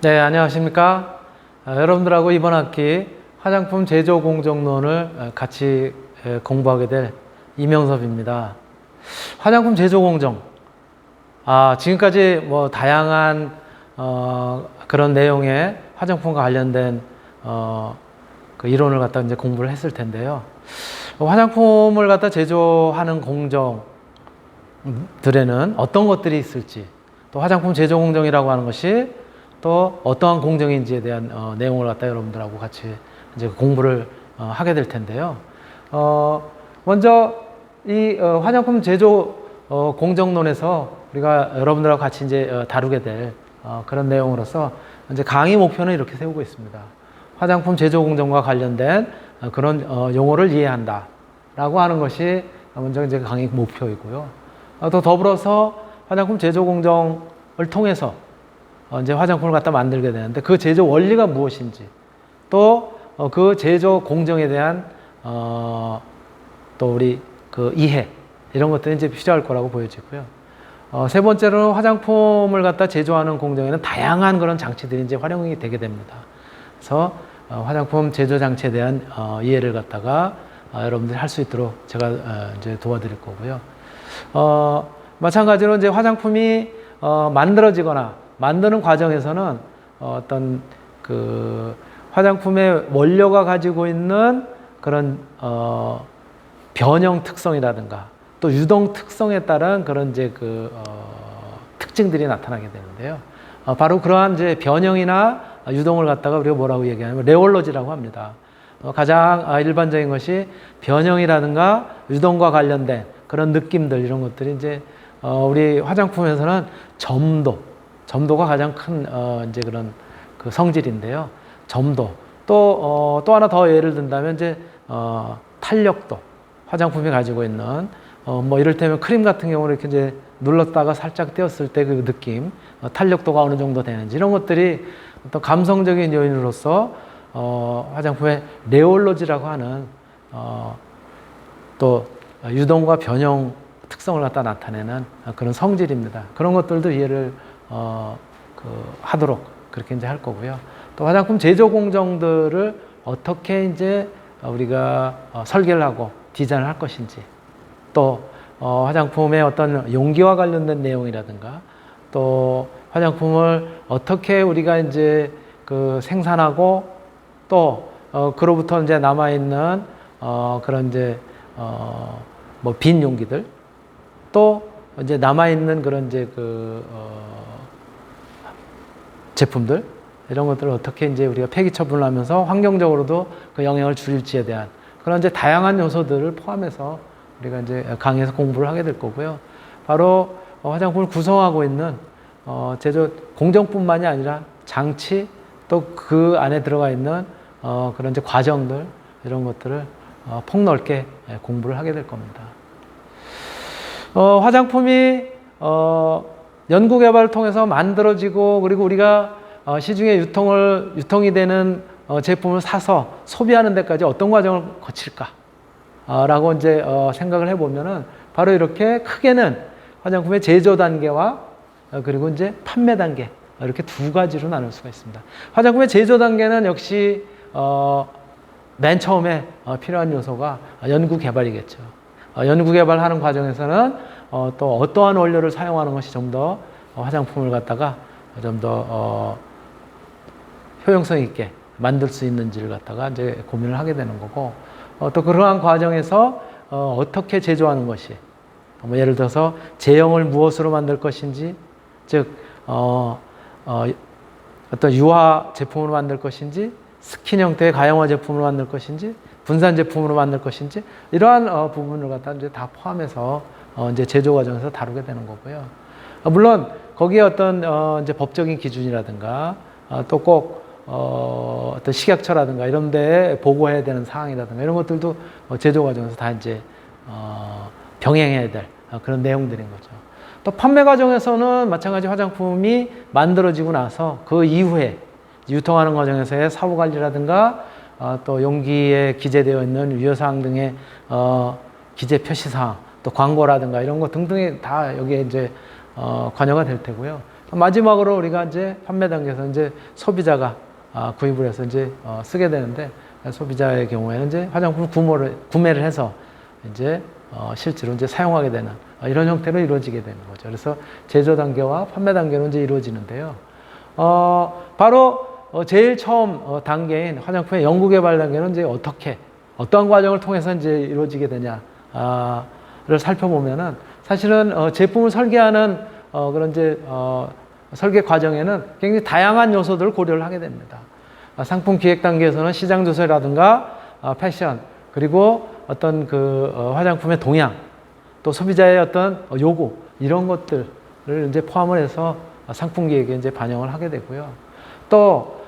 네, 안녕하십니까. 여러분들하고 이번 학기 화장품 제조 공정론을 같이 공부하게 될 이명섭입니다. 화장품 제조 공정. 지금까지 뭐 다양한 그런 내용의 화장품과 관련된 그 이론을 갖다 이제 공부를 했을 텐데요. 화장품을 갖다 제조하는 공정들에는 어떤 것들이 있을지, 또 화장품 제조 공정이라고 하는 것이 또 어떠한 공정인지에 대한 내용을 갖다 여러분들하고 같이 이제 공부를 하게 될 텐데요. 먼저 이 화장품 제조 공정론에서 우리가 여러분들하고 같이 이제 다루게 될 그런 내용으로서 이제 강의 목표는 이렇게 세우고 있습니다. 화장품 제조 공정과 관련된 그런 용어를 이해한다라고 하는 것이 먼저 이제 강의 목표이고요. 또 더불어서 화장품 제조 공정을 통해서 이제 화장품을 갖다 만들게 되는데 그 제조 원리가 무엇인지, 또 그 제조 공정에 대한 또 우리 그 이해, 이런 것들이 이제 필요할 거라고 보여지고요. 세 번째로는 화장품을 갖다 제조하는 공정에는 다양한 그런 장치들이 이제 활용이 되게 됩니다. 그래서 화장품 제조 장치에 대한 이해를 갖다가 여러분들이 할 수 있도록 제가 이제 도와드릴 거고요. 마찬가지로 이제 화장품이 만들어지거나 만드는 과정에서는 어떤 그 화장품의 원료가 가지고 있는 그런 변형 특성이라든가 또 유동 특성에 따른 그런 이제 그 특징들이 나타나게 되는데요. 바로 그러한 이제 변형이나 유동을 갖다가 우리가 뭐라고 얘기하냐면 레올로지라고 합니다. 가장 일반적인 것이 변형이라든가 유동과 관련된 그런 느낌들, 이런 것들이 이제 우리 화장품에서는 점도가 가장 큰 이제 그런 그 성질인데요. 점도. 또 하나 더 예를 든다면 이제 탄력도. 화장품이 가지고 있는 뭐 이를테면 크림 같은 경우는 이렇게 이제 눌렀다가 살짝 떼었을 때 그 느낌, 탄력도가 어느 정도 되는지, 이런 것들이 어떤 감성적인 요인으로서 화장품의 레올로지라고 하는 또 유동과 변형 특성을 갖다 나타내는 그런 성질입니다. 그런 것들도 이해를 하도록 그렇게 이제 할 거고요. 또 화장품 제조 공정들을 어떻게 이제 우리가 설계를 하고 디자인을 할 것인지, 또 화장품의 어떤 용기와 관련된 내용이라든가, 또 화장품을 어떻게 우리가 이제 그 생산하고, 또 그로부터 이제 남아 있는 그런 이제 뭐 빈 용기들, 또 이제 남아 있는 그런 이제 그 제품들, 이런 것들을 어떻게 이제 우리가 폐기 처분을 하면서 환경적으로도 그 영향을 줄일지에 대한 그런 이제 다양한 요소들을 포함해서 우리가 이제 강의에서 공부를 하게 될 거고요. 바로 화장품을 구성하고 있는 제조 공정뿐만이 아니라 장치, 또 그 안에 들어가 있는 그런 이제 과정들, 이런 것들을 폭넓게 공부를 하게 될 겁니다. 화장품이 연구개발을 통해서 만들어지고, 그리고 우리가 시중에 유통이 되는 제품을 사서 소비하는 데까지 어떤 과정을 거칠까? 라고 이제 생각을 해보면은 바로 이렇게 크게는 화장품의 제조 단계와 그리고 이제 판매 단계, 이렇게 두 가지로 나눌 수가 있습니다. 화장품의 제조 단계는 역시 맨 처음에 필요한 요소가 연구 개발이겠죠. 연구 개발하는 과정에서는 또 어떠한 원료를 사용하는 것이 좀 더 화장품을 갖다가 좀 더 효용성 있게 만들 수 있는지를 갖다가 이제 고민을 하게 되는 거고, 또 그러한 과정에서 어떻게 제조하는 것이, 뭐 예를 들어서 제형을 무엇으로 만들 것인지, 즉 어떤 유화 제품으로 만들 것인지, 스킨 형태의 가형화 제품으로 만들 것인지, 분산 제품으로 만들 것인지, 이러한 부분을 갖다 이제 다 포함해서 이제 제조 과정에서 다루게 되는 거고요. 물론 거기에 어떤 이제 법적인 기준이라든가 또 꼭 어떤 식약처라든가 이런 데에 보고해야 되는 사항이라든가 이런 것들도 제조 과정에서 다 이제 병행해야 될 그런 내용들인 거죠. 또 판매 과정에서는 마찬가지 화장품이 만들어지고 나서 그 이후에 유통하는 과정에서의 사후 관리라든가 또 용기에 기재되어 있는 유효사항 등의 기재 표시사항, 또 광고라든가 이런 것 등등이 다 여기에 이제 관여가 될 테고요. 마지막으로 우리가 이제 판매 단계에서 이제 소비자가 구입을 해서 이제 쓰게 되는데, 소비자의 경우에는 이제 화장품 구매를 해서 이제 실제로 이제 사용하게 되는 이런 형태로 이루어지게 되는 거죠. 그래서 제조 단계와 판매 단계로 이제 이루어지는데요. 바로 제일 처음 단계인 화장품의 연구 개발 단계는 이제 어떠한 과정을 통해서 이제 이루어지게 되냐를 살펴보면은, 사실은 제품을 설계하는 그런 이제 설계 과정에는 굉장히 다양한 요소들을 고려를 하게 됩니다. 상품 기획 단계에서는 시장 조사라든가 패션, 그리고 어떤 그 화장품의 동향, 또 소비자의 어떤 요구, 이런 것들을 이제 포함을 해서 상품 기획에 이제 반영을 하게 되고요. 또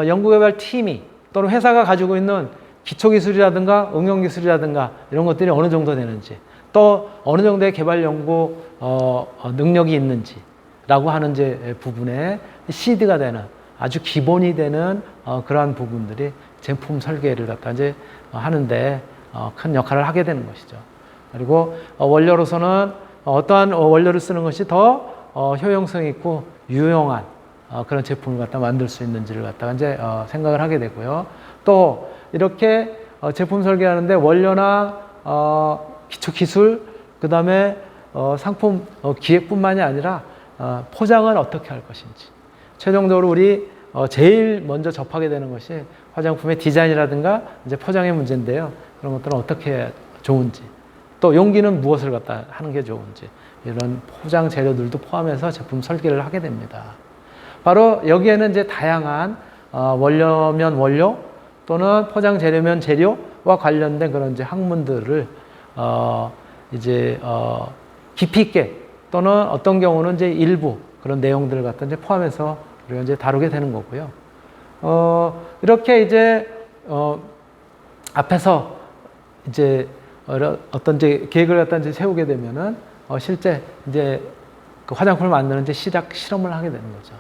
연구개발 팀이 또는 회사가 가지고 있는 기초기술이라든가 응용기술이라든가 이런 것들이 어느 정도 되는지, 또 어느 정도의 개발 연구 능력이 있는지라고 하는 이제 부분에 시드가 되는, 아주 기본이 되는 그러한 부분들이 제품 설계를 갖다 이제 하는데 큰 역할을 하게 되는 것이죠. 그리고 원료로서는 어떠한 원료를 쓰는 것이 더 효용성 있고 유용한 그런 제품을 갖다 만들 수 있는지를 갖다가 이제 생각을 하게 되고요. 또 이렇게 제품 설계하는데 원료나 기초 기술, 그 다음에 상품 기획뿐만이 아니라 포장은 어떻게 할 것인지, 최종적으로 우리 제일 먼저 접하게 되는 것이 화장품의 디자인이라든가 이제 포장의 문제인데요. 그런 것들은 어떻게 좋은지, 또 용기는 무엇을 갖다 하는 게 좋은지, 이런 포장 재료들도 포함해서 제품 설계를 하게 됩니다. 바로 여기에는 이제 다양한 원료면 원료, 또는 포장 재료면 재료와 관련된 그런 이제 학문들을 깊이 있게, 또는 어떤 경우는 이제 일부 그런 내용들을 갖다 이제 포함해서 우리가 이제 다루게 되는 거고요. 이렇게 이제 앞에서 이제 어떤 이제 계획을 갖다 이제 세우게 되면은 실제 이제 그 화장품을 만드는 이제 시작 실험을 하게 되는 거죠.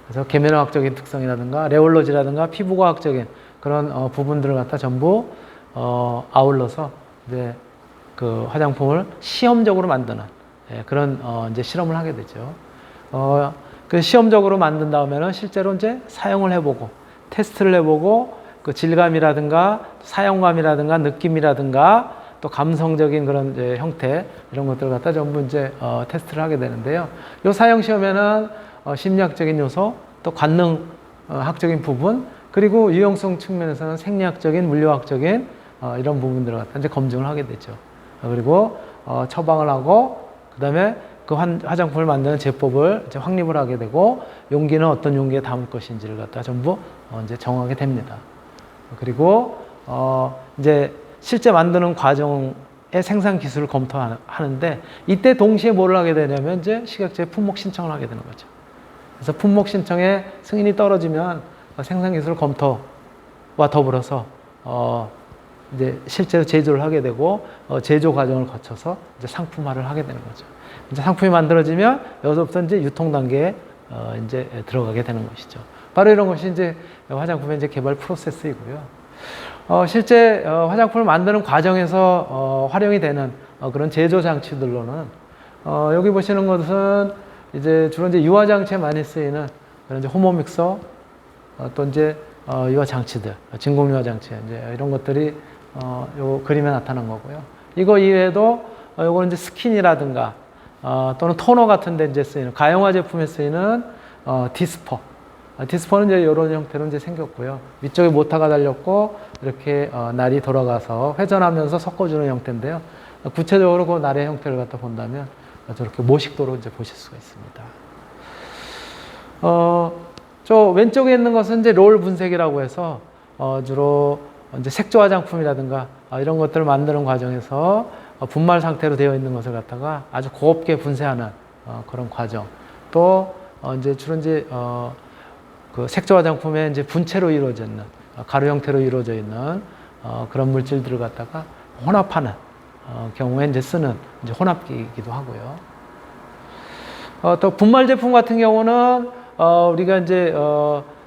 그래서 계면화학적인 특성이라든가 레올로지라든가 피부과학적인 그런 부분들을 갖다 전부 아울러서 이제 그 화장품을 시험적으로 만드는 그런 이제 실험을 하게 되죠. 그 시험적으로 만든 다음에는 실제로 이제 사용을 해보고 테스트를 해보고 그 질감이라든가 사용감이라든가 느낌이라든가 또 감성적인 그런 이제 형태, 이런 것들을 갖다 전부 이제 테스트를 하게 되는데요. 이 사용 시험에는 심리학적인 요소, 또 관능학적인 부분, 그리고 유용성 측면에서는 생리학적인, 물리학적인 이런 부분들을 갖다 이제 검증을 하게 되죠. 그리고 처방을 하고, 그 다음에 그 화장품을 만드는 제법을 이제 확립을 하게 되고, 용기는 어떤 용기에 담을 것인지를 갖다 전부 이제 정하게 됩니다. 그리고 이제 실제 만드는 과정의 생산 기술을 검토하는데, 이때 동시에 뭘 하게 되냐면 이제 식약처에 품목 신청을 하게 되는 거죠. 그래서 품목 신청에 승인이 떨어지면 생산 기술 검토와 더불어서 이제 실제로 제조를 하게 되고, 제조 과정을 거쳐서 이제 상품화를 하게 되는 거죠. 이제 상품이 만들어지면 여기서부터 이제 유통 단계에 이제 들어가게 되는 것이죠. 바로 이런 것이 이제 화장품의 이제 개발 프로세스이고요. 실제 화장품을 만드는 과정에서 활용이 되는 그런 제조 장치들로는 여기 보시는 것은 이제 주로 이제 유화 장치에 많이 쓰이는 그런 이제 호모 믹서, 또 이제 유화 장치들, 진공 유화 장치, 이제 이런 것들이 요 그림에 나타난 거고요. 이거 이외에도 요거는 이제 스킨이라든가 또는 토너 같은 데 이제 쓰이는 가용화 제품에 쓰이는 디스퍼. 디스퍼는 이제 이런 형태로 이제 생겼고요. 위쪽에 모터가 달렸고 이렇게 날이 돌아가서 회전하면서 섞어주는 형태인데요. 구체적으로 그 날의 형태를 갖다 본다면 저렇게 모식도로 이제 보실 수가 있습니다. 저 왼쪽에 있는 것은 이제 롤 분쇄기라고 해서 주로 이제 색조 화장품이라든가 이런 것들을 만드는 과정에서 분말 상태로 되어 있는 것을 갖다가 아주 곱게 분쇄하는 그런 과정. 또 이제 주로 이제 그 색조 화장품에 이제 분체로 이루어져 있는 가루 형태로 이루어져 있는 그런 물질들을 갖다가 혼합하는 경우에 이제 쓰는 이제 혼합기이기도 하고요. 또 분말 제품 같은 경우는 우리가 이제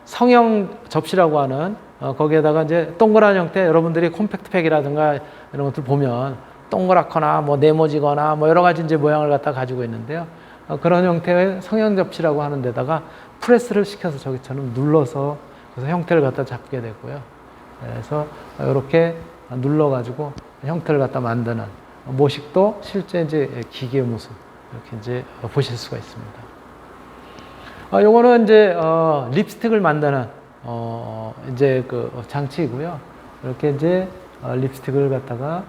성형 접시라고 하는 거기에다가 이제 동그란 형태, 여러분들이 콤팩트 팩이라든가 이런 것들 보면 동그랗거나 뭐 네모지거나 뭐 여러 가지 이제 모양을 갖다 가지고 있는데요. 그런 형태의 성형 접시라고 하는 데다가 프레스를 시켜서 저기처럼 눌러서 그래서 형태를 갖다 잡게 되고요. 그래서 이렇게 눌러가지고 형태를 갖다 만드는 모식도 실제 이제 기계의 모습 이렇게 이제 보실 수가 있습니다. 요거는 이제 립스틱을 만드는 이제 그 장치이고요. 이렇게 이제 립스틱을 갖다가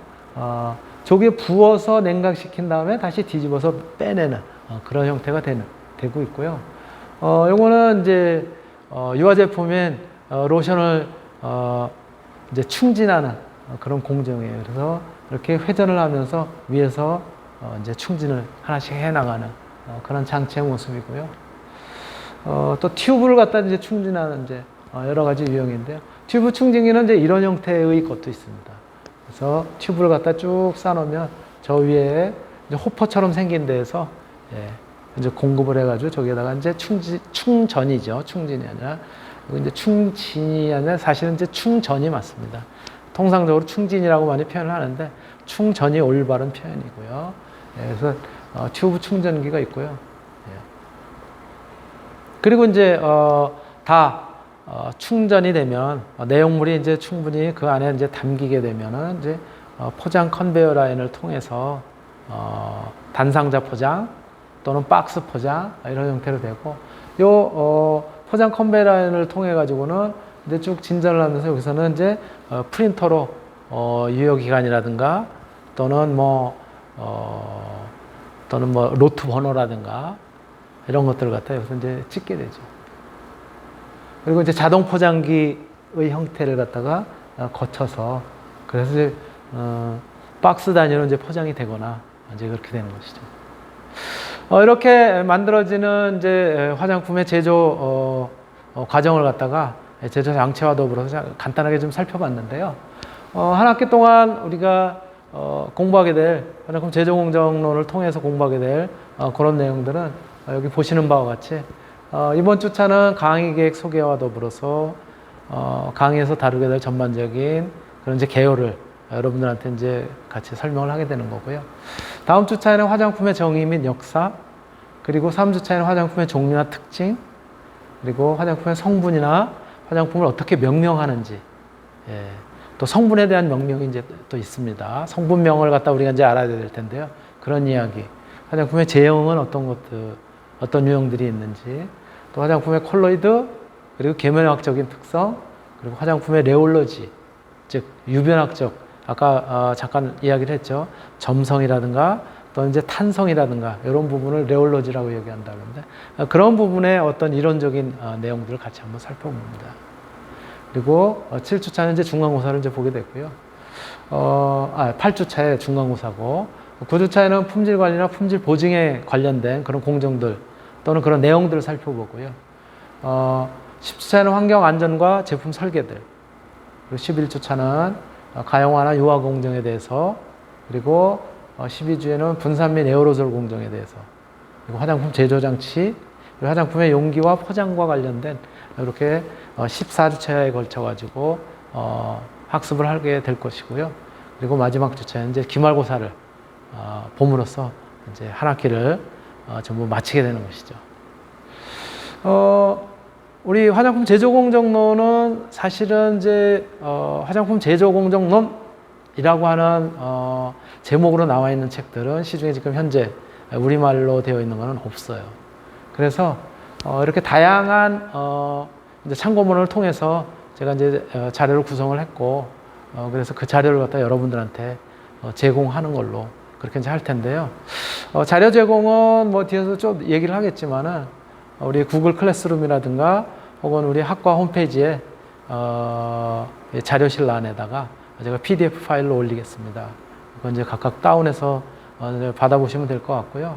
저기에 부어서 냉각시킨 다음에 다시 뒤집어서 빼내는 그런 형태가 되고 있고요. 요거는 이제 유화 제품인 로션을 이제 충진하는 그런 공정이에요. 그래서 이렇게 회전을 하면서 위에서 이제 충진을 하나씩 해 나가는 그런 장치의 모습이고요. 또 튜브를 갖다 이제 충진하는 이제 여러 가지 유형인데요. 튜브 충진기는 이제 이런 형태의 것도 있습니다. 그래서 튜브를 갖다 쭉 쌓아놓으면 저 위에 이제 호퍼처럼 생긴 데에서 이제 공급을 해가지고 저기에다가 이제 충전이죠. 충진이 아니라 이제 충진이 아니라 사실은 이제 충전이 맞습니다. 통상적으로 충진이라고 많이 표현을 하는데 충전이 올바른 표현이고요. 그래서 튜브 충전기가 있고요. 그리고 이제 다 충전이 되면 내용물이 이제 충분히 그 안에 이제 담기게 되면은 이제 포장 컨베이어 라인을 통해서 단상자 포장 또는 박스 포장 이런 형태로 되고 요 포장 컨베이어 라인을 통해 가지고는 이제 쭉 진전을 하면서 여기서는 이제 프린터로 유효 기간이라든가 또는 뭐 로트 번호라든가 이런 것들을 갖다 여기서 이제 찍게 되죠. 그리고 이제 자동 포장기의 형태를 갖다가 거쳐서 그래서 이제 박스 단위로 이제 포장이 되거나 이제 그렇게 되는 것이죠. 이렇게 만들어지는 이제 화장품의 제조 과정을 갖다가 제조 장치와 더불어서 간단하게 좀 살펴봤는데요. 한 학기 동안 우리가 공부하게 될 화장품 제조 공정론을 통해서 공부하게 될 그런 내용들은 여기 보시는 바와 같이 이번 주차는 강의 계획 소개와 더불어서 강의에서 다루게 될 전반적인 그런 이제 개요를 여러분들한테 이제 같이 설명을 하게 되는 거고요. 다음 주차에는 화장품의 정의 및 역사, 그리고 3주차에는 화장품의 종류나 특징, 그리고 화장품의 성분이나 화장품을 어떻게 명명하는지, 또 성분에 대한 명명이 이제 또 있습니다. 성분명을 갖다 우리가 이제 알아야 될 텐데요. 그런 이야기, 화장품의 제형은 어떤 유형들이 있는지, 또 화장품의 콜로이드, 그리고 계면학적인 특성, 그리고 화장품의 레올로지, 즉 유변학적, 아까 잠깐 이야기를 했죠. 점성이라든가 또는 이제 탄성이라든가 이런 부분을 레올로지라고 얘기한다 그러는데 그런 부분의 어떤 이론적인 내용들을 같이 한번 살펴봅니다. 그리고 7주차는 이제 중간고사를 이제 보게 됐고요. 8주차에 중간고사고 9주차에는 품질 관리나 품질 보증에 관련된 그런 공정들 또는 그런 내용들을 살펴보고요. 10주차에는 환경 안전과 제품 설계들, 그리고 11주차는 가용화나 유화 공정에 대해서, 그리고 12주에는 분산 및 에어로졸 공정에 대해서, 그리고 화장품 제조 장치, 그리고 화장품의 용기와 포장과 관련된 이렇게 14주차에 걸쳐 가지고 학습을 하게 될 것이고요. 그리고 마지막 주차에는 이제 기말고사를 봄으로써 이제 한 학기를 전부 마치게 되는 것이죠. 우리 화장품 제조 공정론은 사실은 이제 화장품 제조 공정론이라고 하는 제목으로 나와 있는 책들은 시중에 지금 현재 우리말로 되어 있는 것은 없어요. 그래서 이렇게 다양한 이제 참고문을 통해서 제가 이제 자료를 구성을 했고 그래서 그 자료를 갖다 여러분들한테 제공하는 걸로 그렇게 이제 할 텐데요. 자료 제공은 뭐 뒤에서 좀 얘기를 하겠지만은 우리 구글 클래스룸이라든가 혹은 우리 학과 홈페이지에 자료실란에다가 제가 PDF 파일로 올리겠습니다. 그건 이제 각각 다운해서 받아보시면 될 것 같고요.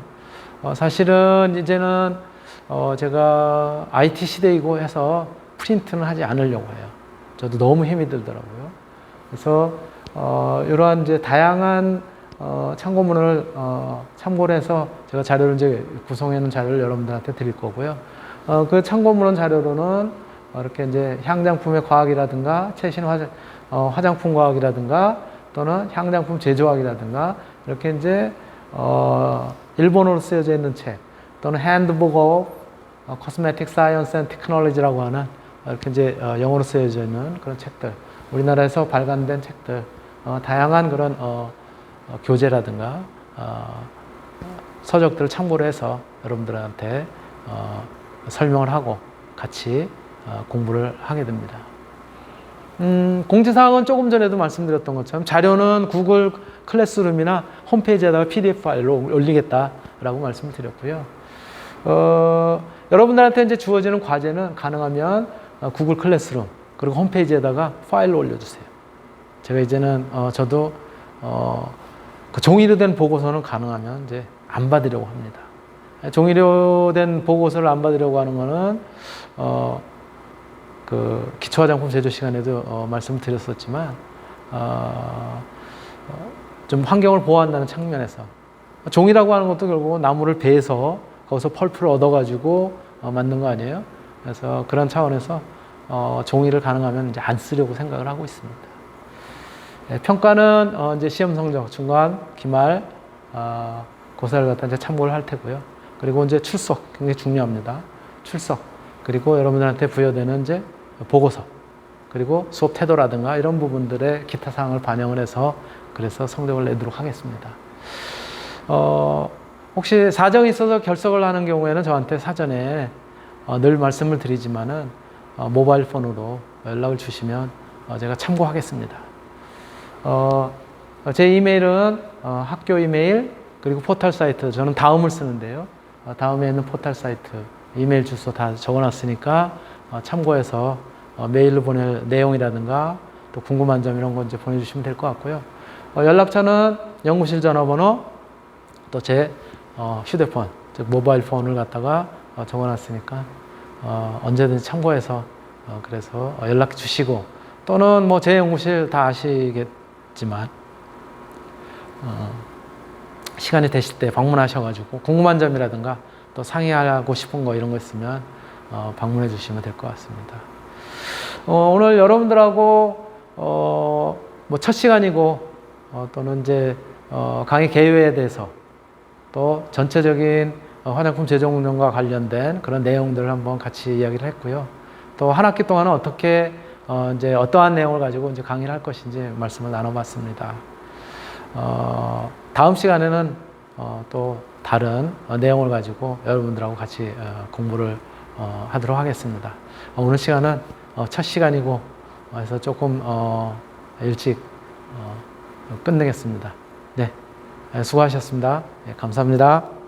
사실은 이제는 제가 IT 시대이고 해서 프린트는 하지 않으려고 해요. 저도 너무 힘이 들더라고요. 그래서 이러한 이제 다양한 참고문을 참고를 해서 제가 자료를 이제 구성해 놓은 자료를 여러분들한테 드릴 거고요. 그 참고문 자료로는 이렇게 이제 향장품의 과학이라든가 최신 화장품 과학이라든가 또는 향장품 제조학이라든가 이렇게 이제 일본어로 쓰여져 있는 책, 또는 Handbook of Cosmetic Science and Technology라고 하는 이렇게 이제 영어로 쓰여져 있는 그런 책들, 우리나라에서 발간된 책들, 다양한 그런 교재라든가 서적들을 참고를 해서 여러분들한테 설명을 하고 같이 공부를 하게 됩니다. 공지사항은 조금 전에도 말씀드렸던 것처럼 자료는 구글 클래스룸이나 홈페이지에다가 PDF 파일로 올리겠다라고 말씀을 드렸고요. 여러분들한테 이제 주어지는 과제는 가능하면 구글 클래스룸 그리고 홈페이지에다가 파일로 올려주세요. 제가 이제는 저도 그 종이로 된 보고서는 가능하면 이제 안 받으려고 합니다. 종이로 된 보고서를 안 받으려고 하는 거는 그 기초화장품 제조 시간에도 말씀을 드렸었지만 좀 환경을 보호한다는 측면에서 종이라고 하는 것도 결국 나무를 베서 거기서 펄프를 얻어가지고 만든 거 아니에요? 그래서 그런 차원에서 종이를 가능하면 이제 안 쓰려고 생각을 하고 있습니다. 평가는 이제 시험 성적, 중간, 기말, 고사를 갖다 이제 참고를 할 테고요. 그리고 이제 출석 굉장히 중요합니다. 출석 그리고 여러분들한테 부여되는 이제 보고서 그리고 수업 태도라든가 이런 부분들의 기타 사항을 반영을 해서 그래서 성적을 내도록 하겠습니다. 혹시 사정이 있어서 결석을 하는 경우에는 저한테 사전에 늘 말씀을 드리지만은 모바일 폰으로 연락을 주시면 제가 참고하겠습니다. 제 이메일은 학교 이메일 그리고 포털 사이트, 저는 다음을 쓰는데요. 다음에 있는 포털 사이트 이메일 주소 다 적어놨으니까 참고해서 메일로 보낼 내용이라든가 또 궁금한 점 이런 거 이제 보내주시면 될 것 같고요. 연락처는 연구실 전화번호 또 제 휴대폰, 즉 모바일 폰을 갖다가 적어놨으니까 언제든지 참고해서 그래서 연락 주시고 또는 뭐 제 연구실 다 아시겠지만 시간이 되실 때 방문하셔가지고 궁금한 점이라든가 또 상의하고 싶은 거 이런 거 있으면 방문해 주시면 될 것 같습니다. 오늘 여러분들하고 뭐 첫 시간이고 또는 이제 강의 개요에 대해서 또 전체적인 화장품 제조 운영과 관련된 그런 내용들을 한번 같이 이야기를 했고요. 또 한 학기 동안은 어떻게 이제 어떠한 내용을 가지고 이제 강의를 할 것인지 말씀을 나눠봤습니다. 다음 시간에는 또 다른 내용을 가지고 여러분들하고 같이 공부를 하도록 하겠습니다. 오늘 시간은 첫 시간이고 그래서 조금 일찍 끝내겠습니다. 네, 수고하셨습니다. 네, 감사합니다.